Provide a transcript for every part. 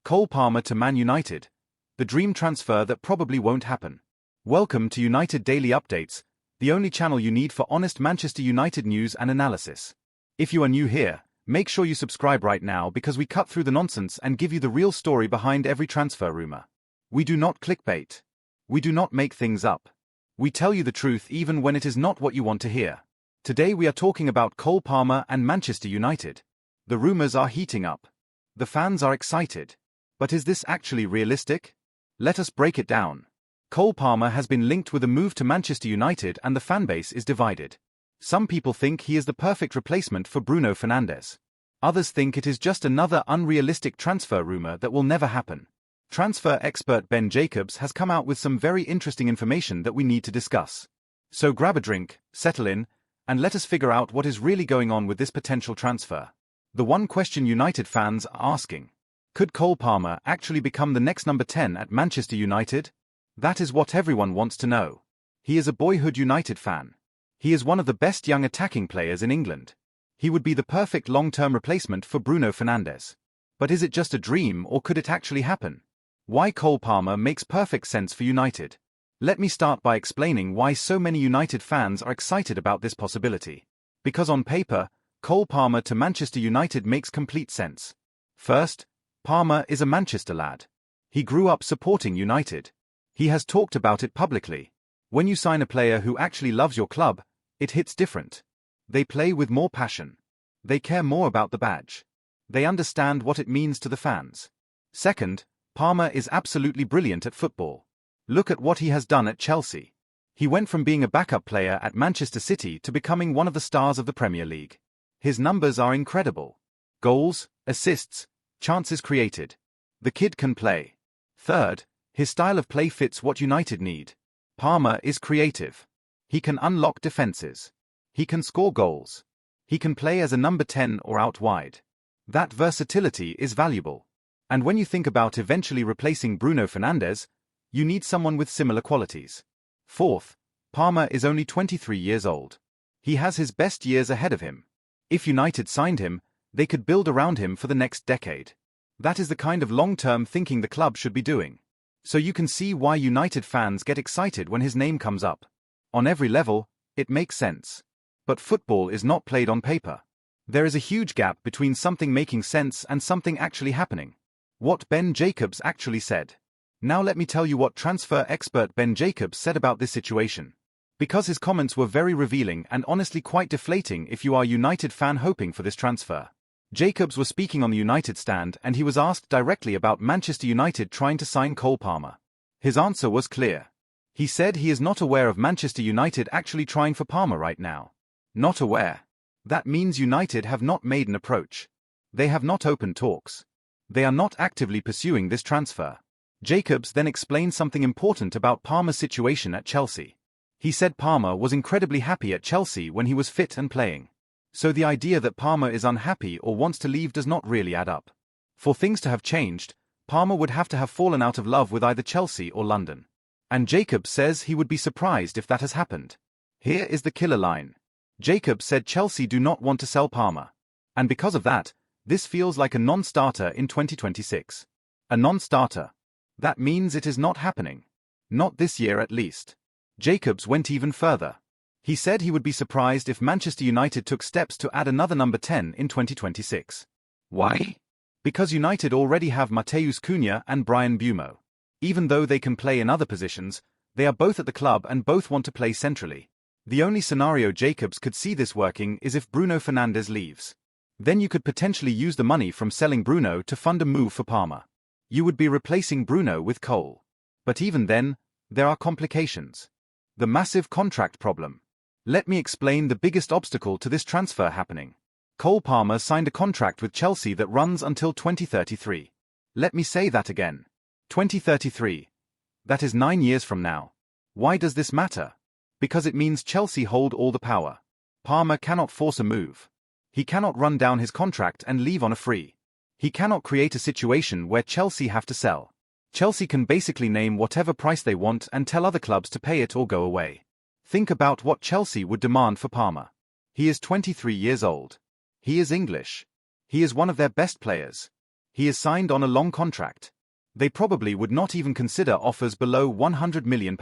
Cole Palmer to Man United, the dream transfer that probably won't happen. Welcome to United Daily Updates, the only channel you need for honest Manchester United news and analysis. If you are new here, make sure you subscribe right now because we cut through the nonsense and give you the real story behind every transfer rumour. We do not clickbait. We do not make things up. We tell you the truth even when it is not what you want to hear. Today we are talking about Cole Palmer and Manchester United. The rumours are heating up. The fans are excited. But is this actually realistic? Let us break it down. Cole Palmer has been linked with a move to Manchester United and the fanbase is divided. Some people think he is the perfect replacement for Bruno Fernandes. Others think it is just another unrealistic transfer rumour that will never happen. Transfer expert Ben Jacobs has come out with some very interesting information that we need to discuss. So grab a drink, settle in, and let us figure out what is really going on with this potential transfer. The one question United fans are asking: could Cole Palmer actually become the next number 10 at Manchester United? That is what everyone wants to know. He is a boyhood United fan. He is one of the best young attacking players in England. He would be the perfect long-term replacement for Bruno Fernandes. But is it just a dream or could it actually happen? Why Cole Palmer makes perfect sense for United. Let me start by explaining why so many United fans are excited about this possibility. Because on paper, Cole Palmer to Manchester United makes complete sense. First, Palmer is a Manchester lad. He grew up supporting United. He has talked about it publicly. When you sign a player who actually loves your club, it hits different. They play with more passion. They care more about the badge. They understand what it means to the fans. Second, Palmer is absolutely brilliant at football. Look at what he has done at Chelsea. He went from being a backup player at Manchester City to becoming one of the stars of the Premier League. His numbers are incredible. Goals, assists, chances created. The kid can play. Third, his style of play fits what United need. Palmer is creative. He can unlock defenses. He can score goals. He can play as a number 10 or out wide. That versatility is valuable. And when you think about eventually replacing Bruno Fernandes, you need someone with similar qualities. Fourth, Palmer is only 23 years old. He has his best years ahead of him. If United signed him, they could build around him for the next decade. That is the kind of long-term thinking the club should be doing. So you can see why United fans get excited when his name comes up. On every level, it makes sense. But football is not played on paper. There is a huge gap between something making sense and something actually happening. What Ben Jacobs actually said. Now let me tell you what transfer expert Ben Jacobs said about this situation. Because his comments were very revealing and honestly quite deflating if you are a United fan hoping for this transfer. Jacobs was speaking on the United stand and he was asked directly about Manchester United trying to sign Cole Palmer. His answer was clear. He said he is not aware of Manchester United actually trying for Palmer right now. Not aware. That means United have not made an approach. They have not opened talks. They are not actively pursuing this transfer. Jacobs then explained something important about Palmer's situation at Chelsea. He said Palmer was incredibly happy at Chelsea when he was fit and playing. So the idea that Palmer is unhappy or wants to leave does not really add up. For things to have changed, Palmer would have to have fallen out of love with either Chelsea or London. And Jacobs says he would be surprised if that has happened. Here is the killer line. Jacobs said Chelsea do not want to sell Palmer. And because of that, this feels like a non-starter in 2026. A non-starter. That means it is not happening. Not this year at least. Jacobs went even further. He said he would be surprised if Manchester United took steps to add another number 10 in 2026. Why? Because United already have Utd Cunha and Bryan Mbeumo. Even though they can play in other positions, they are both at the club and both want to play centrally. The only scenario Jacobs could see this working is if Bruno Fernandes leaves. Then you could potentially use the money from selling Bruno to fund a move for Palmer. You would be replacing Bruno with Cole. But even then, there are complications. The massive contract problem. Let me explain the biggest obstacle to this transfer happening. Cole Palmer signed a contract with Chelsea that runs until 2033. Let me say that again. 2033. That is 9 years from now. Why does this matter? Because it means Chelsea hold all the power. Palmer cannot force a move. He cannot run down his contract and leave on a free. He cannot create a situation where Chelsea have to sell. Chelsea can basically name whatever price they want and tell other clubs to pay it or go away. Think about what Chelsea would demand for Palmer. He is 23 years old. He is English. He is one of their best players. He is signed on a long contract. They probably would not even consider offers below £100 million.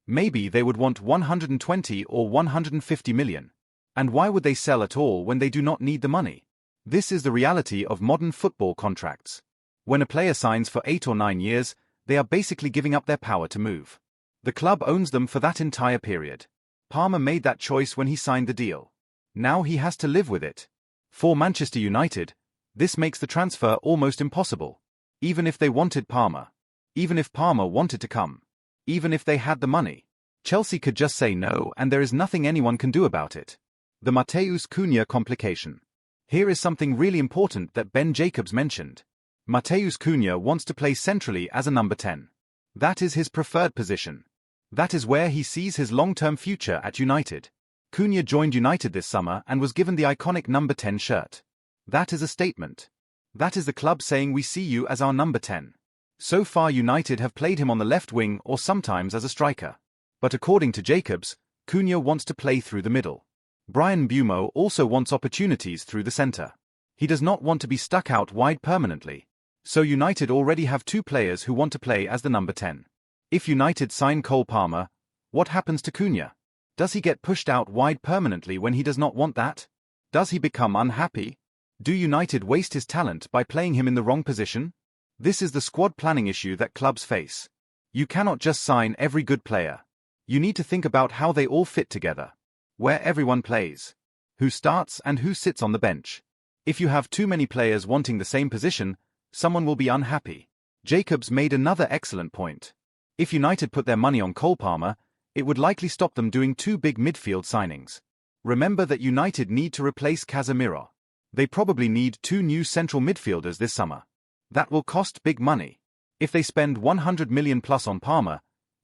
Maybe they would want 120 or 150 million. And why would they sell at all when they do not need the money? This is the reality of modern football contracts. When a player signs for 8 or 9 years, they are basically giving up their power to move. The club owns them for that entire period. Palmer made that choice when he signed the deal. Now he has to live with it. For Manchester United, this makes the transfer almost impossible. Even if they wanted Palmer. Even if Palmer wanted to come. Even if they had the money. Chelsea could just say no, and there is nothing anyone can do about it. The Mateus Cunha complication. Here is something really important that Ben Jacobs mentioned. Mateus Cunha wants to play centrally as a number 10. That is his preferred position. That is where he sees his long-term future at United. Cunha joined United this summer and was given the iconic number 10 shirt. That is a statement. That is the club saying we see you as our number 10. So far United have played him on the left wing or sometimes as a striker. But according to Jacobs, Cunha wants to play through the middle. Bryan Mbeumo also wants opportunities through the centre. He does not want to be stuck out wide permanently. So United already have 2 players who want to play as the number 10. If United sign Cole Palmer, what happens to Cunha? Does he get pushed out wide permanently when he does not want that? Does he become unhappy? Do United waste his talent by playing him in the wrong position? This is the squad planning issue that clubs face. You cannot just sign every good player. You need to think about how they all fit together. Where everyone plays. Who starts and who sits on the bench. If you have too many players wanting the same position, someone will be unhappy. Jacobs made another excellent point. If United put their money on Cole Palmer, it would likely stop them doing 2 big midfield signings. Remember that United need to replace Casemiro. They probably need 2 new central midfielders this summer. That will cost big money. If they spend 100 million plus on Palmer,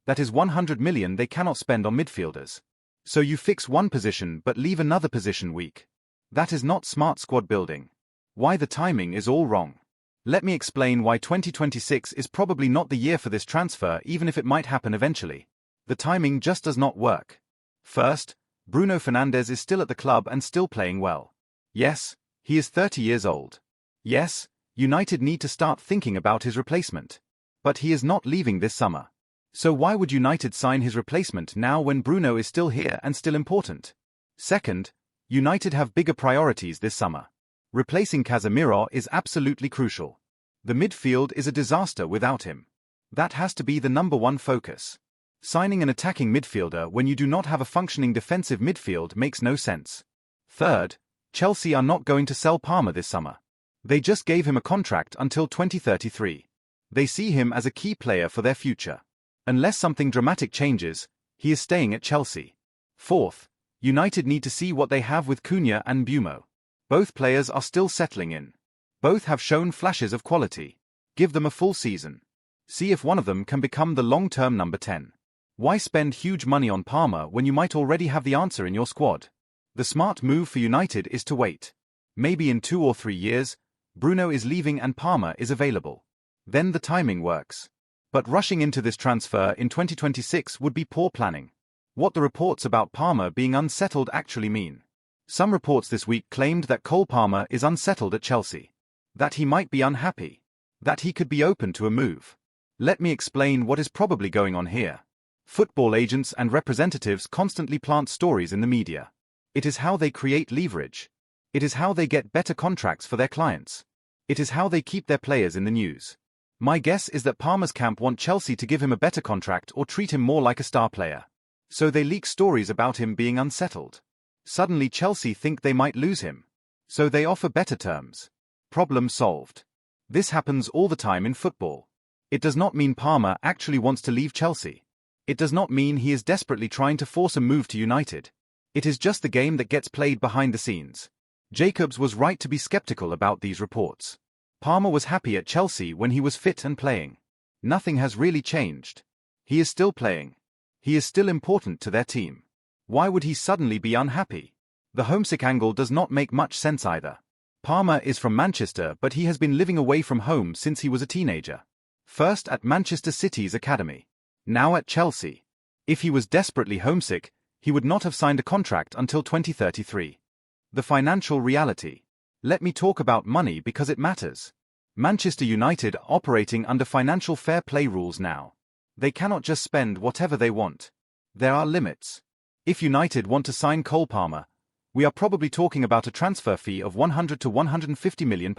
that is 100 million they cannot spend on midfielders. So you fix one position but leave another position weak. That is not smart squad building. Why the timing is all wrong. Let me explain why 2026 is probably not the year for this transfer, even if it might happen eventually. The timing just does not work. First, Bruno Fernandes is still at the club and still playing well. Yes, he is 30 years old. Yes, United need to start thinking about his replacement. But he is not leaving this summer. So why would United sign his replacement now when Bruno is still here and still important? Second, United have bigger priorities this summer. Replacing Casemiro is absolutely crucial. The midfield is a disaster without him. That has to be the number 1 focus. Signing an attacking midfielder when you do not have a functioning defensive midfield makes no sense. Third, Chelsea are not going to sell Palmer this summer. They just gave him a contract until 2033. They see him as a key player for their future. Unless something dramatic changes, he is staying at Chelsea. Fourth, United need to see what they have with Cunha and Mbeumo. Both players are still settling in. Both have shown flashes of quality. Give them a full season. See if one of them can become the long-term number 10. Why spend huge money on Palmer when you might already have the answer in your squad? The smart move for United is to wait. Maybe in 2 or 3 years, Bruno is leaving and Palmer is available. Then the timing works. But rushing into this transfer in 2026 would be poor planning. What the reports about Palmer being unsettled actually mean. Some reports this week claimed that Cole Palmer is unsettled at Chelsea. That he might be unhappy. That he could be open to a move. Let me explain what is probably going on here. Football agents and representatives constantly plant stories in the media. It is how they create leverage. It is how they get better contracts for their clients. It is how they keep their players in the news. My guess is that Palmer's camp want Chelsea to give him a better contract or treat him more like a star player. So they leak stories about him being unsettled. Suddenly Chelsea think they might lose him. So they offer better terms. Problem solved. This happens all the time in football. It does not mean Palmer actually wants to leave Chelsea. It does not mean he is desperately trying to force a move to United. It is just the game that gets played behind the scenes. Jacobs was right to be skeptical about these reports. Palmer was happy at Chelsea when he was fit and playing. Nothing has really changed. He is still playing. He is still important to their team. Why would he suddenly be unhappy? The homesick angle does not make much sense either. Palmer is from Manchester, but he has been living away from home since he was a teenager. First at Manchester City's academy. Now at Chelsea. If he was desperately homesick, he would not have signed a contract until 2033. The financial reality. Let me talk about money because it matters. Manchester United are operating under financial fair play rules now. They cannot just spend whatever they want. There are limits. If United want to sign Cole Palmer, we are probably talking about a transfer fee of £100 to £150 million.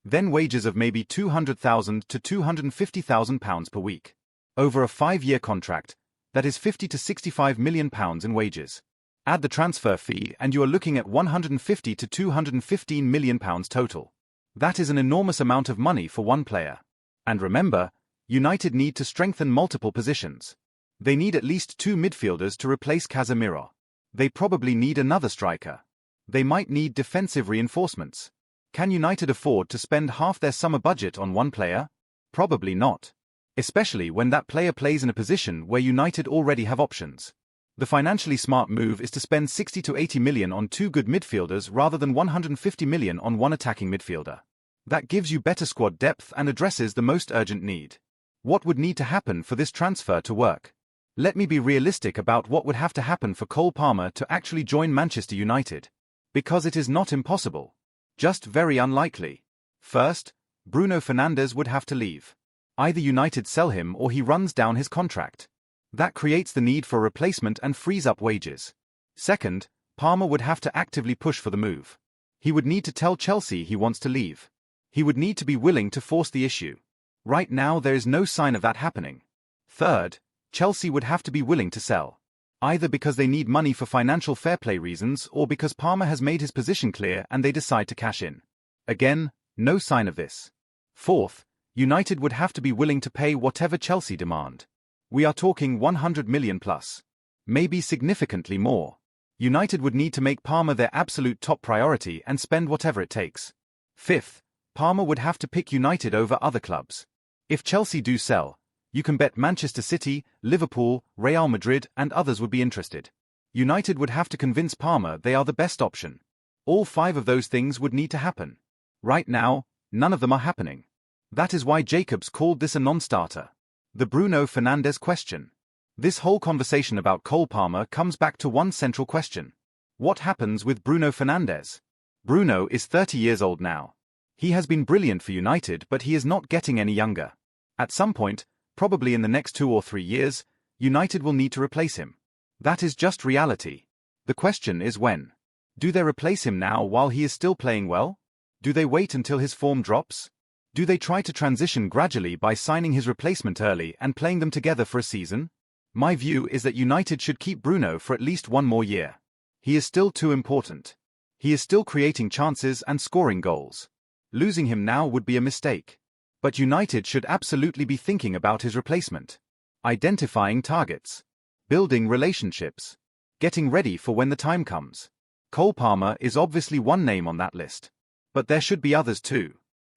Then wages of maybe £200,000 to £250,000 per week. Over a 5-year contract, that is £50 to £65 million in wages. Add the transfer fee and you are looking at £150 to £215 million total. That is an enormous amount of money for one player. And remember, United need to strengthen multiple positions. They need at least 2 midfielders to replace Casemiro. They probably need another striker. They might need defensive reinforcements. Can United afford to spend half their summer budget on one player? Probably not. Especially when that player plays in a position where United already have options. The financially smart move is to spend 60 to 80 million on 2 good midfielders rather than 150 million on one attacking midfielder. That gives you better squad depth and addresses the most urgent need. What would need to happen for this transfer to work? Let me be realistic about what would have to happen for Cole Palmer to actually join Manchester United. Because it is not impossible. Just very unlikely. First, Bruno Fernandes would have to leave. Either United sell him or he runs down his contract. That creates the need for a replacement and frees up wages. Second, Palmer would have to actively push for the move. He would need to tell Chelsea he wants to leave. He would need to be willing to force the issue. Right now there is no sign of that happening. Third, Chelsea would have to be willing to sell. Either because they need money for financial fair play reasons or because Palmer has made his position clear and they decide to cash in. Again, no sign of this. Fourth, United would have to be willing to pay whatever Chelsea demand. We are talking 100 million plus. Maybe significantly more. United would need to make Palmer their absolute top priority and spend whatever it takes. Fifth, Palmer would have to pick United over other clubs. If Chelsea do sell, you can bet Manchester City, Liverpool, Real Madrid and others would be interested. United would have to convince Palmer they are the best option. All 5 of those things would need to happen. Right now, none of them are happening. That is why Jacobs called this a non-starter. The Bruno Fernandes question. This whole conversation about Cole Palmer comes back to one central question. What happens with Bruno Fernandes? Bruno is 30 years old now. He has been brilliant for United, but he is not getting any younger. At some point, probably in the next 2 or 3 years, United will need to replace him. That is just reality. The question is when. Do they replace him now while he is still playing well? Do they wait until his form drops? Do they try to transition gradually by signing his replacement early and playing them together for a season? My view is that United should keep Bruno for at least 1 more year. He is still too important. He is still creating chances and scoring goals. Losing him now would be a mistake. But United should absolutely be thinking about his replacement. Identifying targets. Building relationships. Getting ready for when the time comes. Cole Palmer is obviously one name on that list. But there should be others too.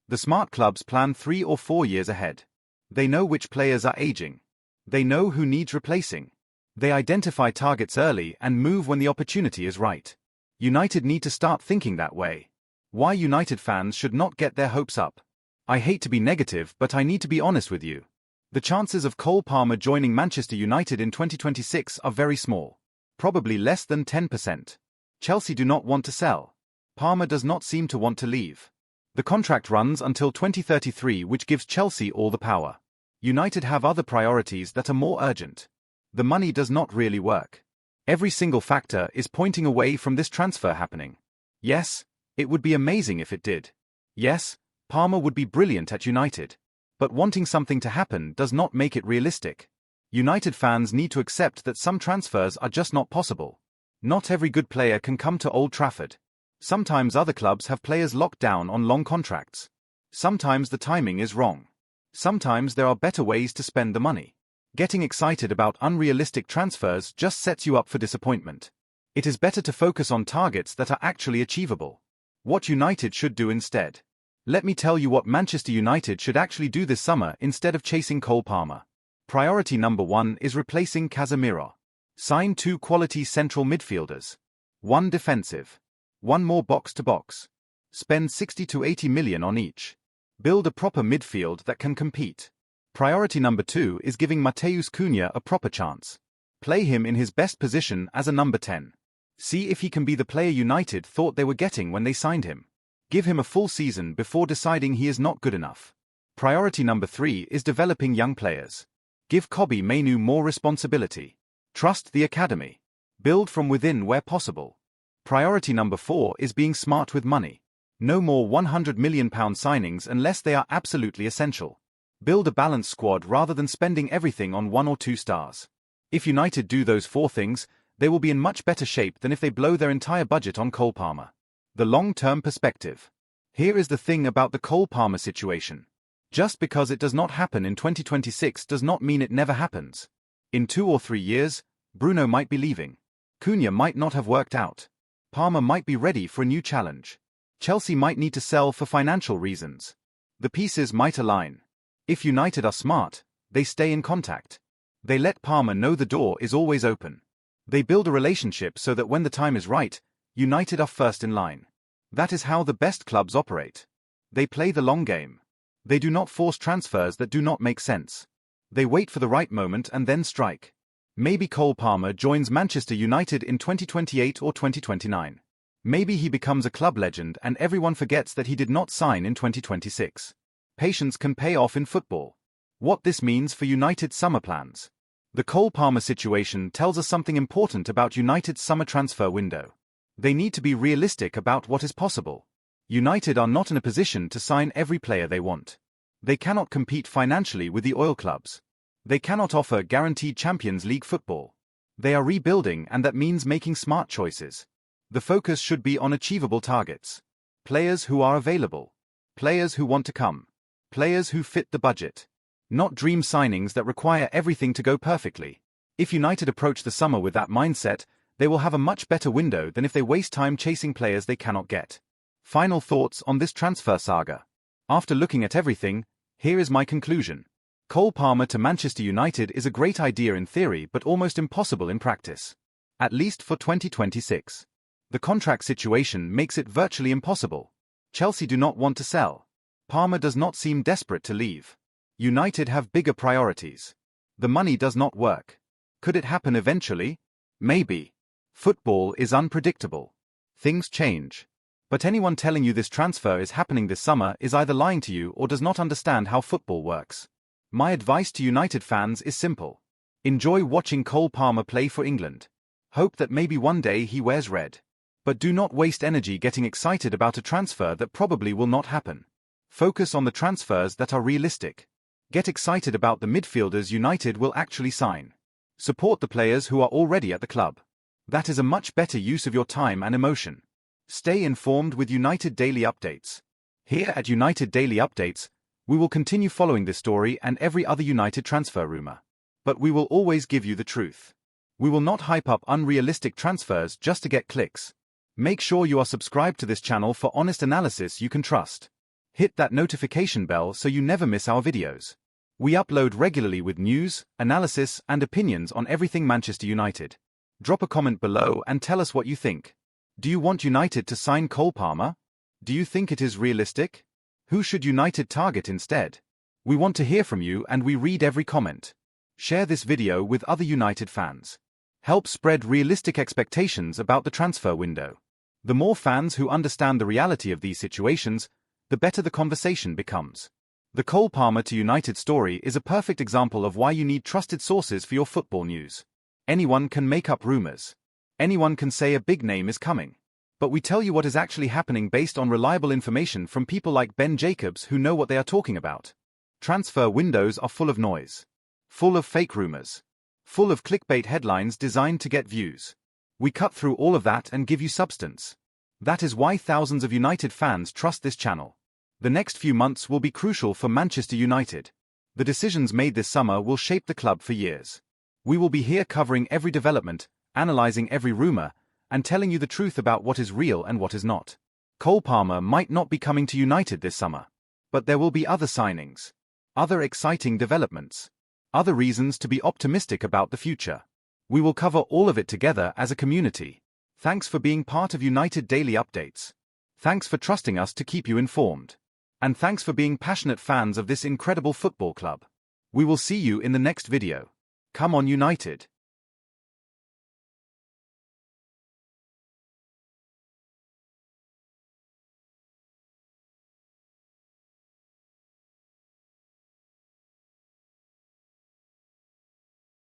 The smart clubs plan 3 or 4 years ahead. They know which players are aging. They know who needs replacing. They identify targets early and move when the opportunity is right. United need to start thinking that way. Why United fans should not get their hopes up. I hate to be negative, but I need to be honest with you. The chances of Cole Palmer joining Manchester United in 2026 are very small. Probably less than 10%. Chelsea do not want to sell. Palmer does not seem to want to leave. The contract runs until 2033, which gives Chelsea all the power. United have other priorities that are more urgent. The money does not really work. Every single factor is pointing away from this transfer happening. Yes, it would be amazing if it did. Yes, Palmer would be brilliant at United. But wanting something to happen does not make it realistic. United fans need to accept that some transfers are just not possible. Not every good player can come to Old Trafford. Sometimes other clubs have players locked down on long contracts. Sometimes the timing is wrong. Sometimes there are better ways to spend the money. Getting excited about unrealistic transfers just sets you up for disappointment. It is better to focus on targets that are actually achievable. What United should do instead. Let me tell you what Manchester United should actually do this summer instead of chasing Cole Palmer. Priority number 1 is replacing Casemiro. Sign 2 quality central midfielders. 1 defensive. 1 more box-to-box. Spend 60 to 80 million on each. Build a proper midfield that can compete. Priority number 2 is giving Utd Cunha a proper chance. Play him in his best position as a number 10. See if he can be the player United thought they were getting when they signed him. Give him a full season before deciding he is not good enough. Priority number 3 is developing young players. Give Kobbie Mainoo more responsibility. Trust the academy. Build from within where possible. Priority number 4 is being smart with money. No more £100 million signings unless they are absolutely essential. Build a balanced squad rather than spending everything on 1 or 2 stars. If United do those 4 things, they will be in much better shape than if they blow their entire budget on Cole Palmer. The long-term perspective. Here is the thing about the Cole Palmer situation. Just because it does not happen in 2026 does not mean it never happens. In 2 or 3 years, Bruno might be leaving. Cunha might not have worked out. Palmer might be ready for a new challenge. Chelsea might need to sell for financial reasons. The pieces might align. If United are smart, they stay in contact. They let Palmer know the door is always open. They build a relationship so that when the time is right, United are first in line. That is how the best clubs operate. They play the long game. They do not force transfers that do not make sense. They wait for the right moment and then strike. Maybe Cole Palmer joins Manchester United in 2028 or 2029. Maybe he becomes a club legend and everyone forgets that he did not sign in 2026. Patience can pay off in football. What this means for United's summer plans. The Cole Palmer situation tells us something important about United's summer transfer window. They need to be realistic about what is possible. United are not in a position to sign every player they want. They cannot compete financially with the oil clubs. They cannot offer guaranteed Champions League football. They are rebuilding, and that means making smart choices. The focus should be on achievable targets. Players who are available. Players who want to come. Players who fit the budget. Not dream signings that require everything to go perfectly. If United approach the summer with that mindset, they will have a much better window than if they waste time chasing players they cannot get. Final thoughts on this transfer saga. After looking at everything, here is my conclusion. Cole Palmer to Manchester United is a great idea in theory but almost impossible in practice. At least for 2026. The contract situation makes it virtually impossible. Chelsea do not want to sell. Palmer does not seem desperate to leave. United have bigger priorities. The money does not work. Could it happen eventually? Maybe. Football is unpredictable. Things change. But anyone telling you this transfer is happening this summer is either lying to you or does not understand how football works. My advice to United fans is simple. Enjoy watching Cole Palmer play for England. Hope that maybe one day he wears red. But do not waste energy getting excited about a transfer that probably will not happen. Focus on the transfers that are realistic. Get excited about the midfielders United will actually sign. Support the players who are already at the club. That is a much better use of your time and emotion. Stay informed with United Daily Updates. Here at United Daily Updates, we will continue following this story and every other United transfer rumor. But we will always give you the truth. We will not hype up unrealistic transfers just to get clicks. Make sure you are subscribed to this channel for honest analysis you can trust. Hit that notification bell so you never miss our videos. We upload regularly with news, analysis, and opinions on everything Manchester United. Drop a comment below and tell us what you think. Do you want United to sign Cole Palmer? Do you think it is realistic? Who should United target instead? We want to hear from you and we read every comment. Share this video with other United fans. Help spread realistic expectations about the transfer window. The more fans who understand the reality of these situations, the better the conversation becomes. The Cole Palmer to United story is a perfect example of why you need trusted sources for your football news. Anyone can make up rumors. Anyone can say a big name is coming. But we tell you what is actually happening based on reliable information from people like Ben Jacobs who know what they are talking about. Transfer windows are full of noise. Full of fake rumors. Full of clickbait headlines designed to get views. We cut through all of that and give you substance. That is why thousands of United fans trust this channel. The next few months will be crucial for Manchester United. The decisions made this summer will shape the club for years. We will be here covering every development, analyzing every rumor, and telling you the truth about what is real and what is not. Cole Palmer might not be coming to United this summer. But there will be other signings. Other exciting developments. Other reasons to be optimistic about the future. We will cover all of it together as a community. Thanks for being part of United Daily Updates. Thanks for trusting us to keep you informed. And thanks for being passionate fans of this incredible football club. We will see you in the next video. Come on United!